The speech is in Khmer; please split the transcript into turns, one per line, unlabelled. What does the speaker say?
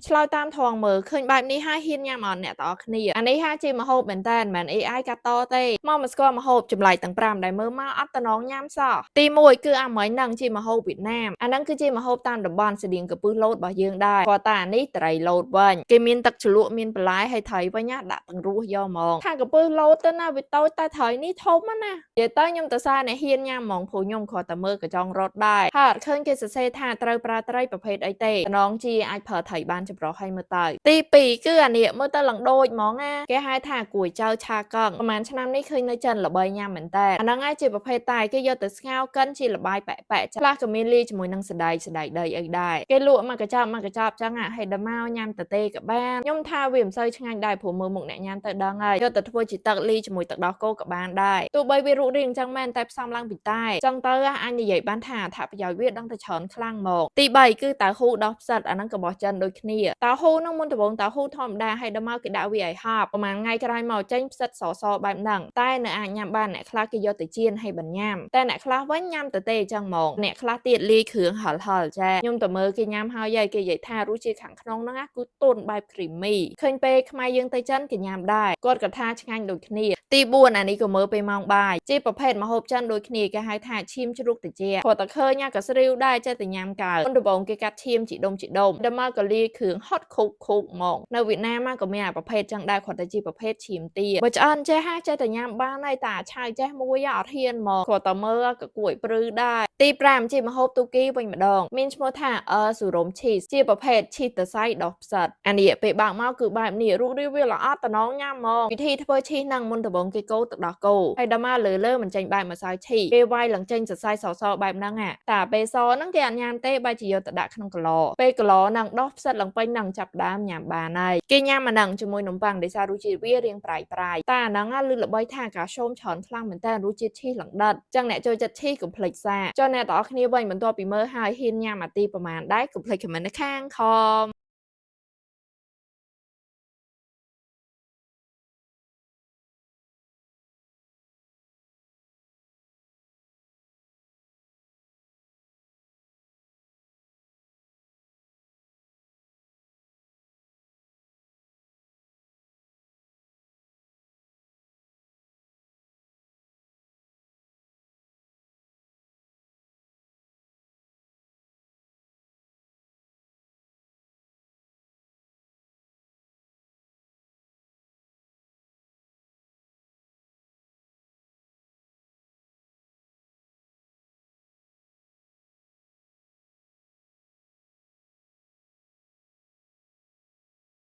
ឆ្លើយតាមថងមើលឃើញបែបនេះហើយហ៊ានញ៉ាំអត់អ្នកទាំងអស់គ្នាអានេះហាជាម្ហូបមែនតើមិន AI កាត់តទេមកមិនស្គាល់ម្ហូបចម្លែកទាំង5ដែលមើលមកអត់តំណងញ៉ាំសោះទី1គឺអាម៉េចនឹងជាម្ហូបវៀតណាមអាហ្នឹងគឺជាម្ហូបតាមតំបន់ស្តៀងកពឹសលោតរបស់យើងដែរគាត់តែអានេះត្រីលោតវិញគេមានទឹកជ្រលក់មានបន្លែហើយត្រីវិញណាដាក់ទាំងរសយកហ្មងខាងកពឹសលោតទៅណាវាតូចតែត្រីនេះធំណានិយាយទៅខ្ញុំទៅសារអ្នកហ៊ានញ៉ាំហ្មងព្រោះខ្ញុំគ្រាន់តែមើលក៏ចង់រត់ដែរហើយអត់ឃើញគេសរសេរថាត្រូវប្រើត្រីប្រភេទអីទេតំណងជាអាចប្រើត្រីបានចម្រុះឲ្យមើលទៅទី2គឺអានេះមើលទៅឡើងដូចហ្មងណាគេហៅថាគួយចៅឆាកឹងប្រហែលឆ្នាំនេះឃើញនៅចិនល្បីញ៉ាំមែនតើអាហ្នឹងឯងជាប្រភេទតែគេយកទៅស្ងោរកិនជាលបាយប៉ែៗខ្លះក៏មានលាយជាមួយនឹងសណ្តែកដីអីដែរគេលក់មកកញ្ចប់ចឹងហើយដល់មកញ៉ាំតទេក៏បានខ្ញុំថាវាមិនសូវឆ្ងាញ់ដែរព្រោះមើលមុខអ្នកញ៉ាំទៅដឹងហើយយកទៅធ្វើជាទឹកលីជាមួយទឹកដោះគោក៏បានដែរទោះបីវារូបរាងចឹងមែនតែផ្សំឡើងពីតែចឹងទៅអញនិយាយបានថាអត្ថប្រយោជន៍វាដឹងតែច្រើនខ្លាំងមកទី3គឺតៅហ៊ូដោះផ្សិតអាហ្នឹងក៏របស់ចិនដូចគ្នាតៅហ៊ូហ្នឹងមុនដំបូងតៅហ៊ូធម្មតាហើយដល់មកគេដាក់វាឲ្យហប់ប្រហែលថ្ងៃក្រោយមកចេញផ្សិតសបែបហ្នឹងតែនៅអាចញ៉ាំបានអ្នកខ្លះគេយកទៅចៀនឲ្យបានញ៉ាំតែអ្នកខ្លះវិញញ៉ាំទៅទេចឹងហ្មងអ្នកខ្លះទៀតលាយគ្រឿងហឹលចាខ្ញុំទៅមើលគេញ៉ាំហើយគេនិយាយថារសជាតិខាងក្នុងហ្នឹងគឺទន់បែប creamy ឃើញពេលខ្មែរយើងទៅចិនគេញ៉ាំដែរគាត់ក៏ថាឆ្ងាញ់ដូចគ្នាទី4អានេះក៏មើលពេលម៉ោងបាយជាប្រភេទម្ហូបចិនដូចគ្នាគេហៅថាឈាមជ្រូកត្រជាគាត់តែឃើញក៏ស្រីវដែរចេះតែញ៉ាំកើមុនដំបូងគេកាត់ឈាមជីដុំដល់មកក៏លាយគ្រឿងហុតខូកហ្មងនៅវៀតណាមក៏មានអាប្រភេទចឹងដែរគាត់តែជាប្រភេទឈាមទាបើឆ្អិនចេះតែញ៉ាំបានហើយតែឆៅចេះមួយអត់ហ៊ានមកគាត់តែមើលក៏គួរឲ្យព្រឺដែរទី5ជាម្ហូបទូគីវិញម្ដងមានឈ្មោះថាស៊ូរ៉ុំឈីសជាប្រភេទឈីសតសៃដុះផ្សិតអានេះពេលបើកមកគឺបែបនេះរូបរាងវាល្អតំណងញ៉ាំហ្មងវិធីធ្វើឈីសហ្នឹងមុនដំបូងគេកូរទឹកដោះគោហើយដល់មកលើមិនចេញបែបម្សៅឈីសគេវាយឡើងចេញសរសៃសបែបហ្នឹងតែពេលសហ្នឹងគេអត់ញ៉ាំទេបែរជាយកទៅដាក់ក្នុងកឡពេលកឡហ្នឹងដោះផ្សិតឡើងពេញហ្នឹងចាប់ដើមញ៉ាំបានហើយគេញ៉ាំអាហ្នឹងជាមួយនំប៉័ងដោយសាររសជាតិវារៀងប្រៃតែអាហ្នឹងឮល្បីថាកាល់ស្យូមច្រើនខ្លាំងមែនតើរសជាតិឈីសឡើងដិតចឹងអ្នកចូលចិត្តឈីសកុំភ្លេចសាចុះអ្នកទាំងអស់គ្នាវិញបន្ទាប់ពីមើលហើយហ៊ានញ៉ាំអាទីប្រមាណដែរកុំភ្លេចខមមិននៅខាងខម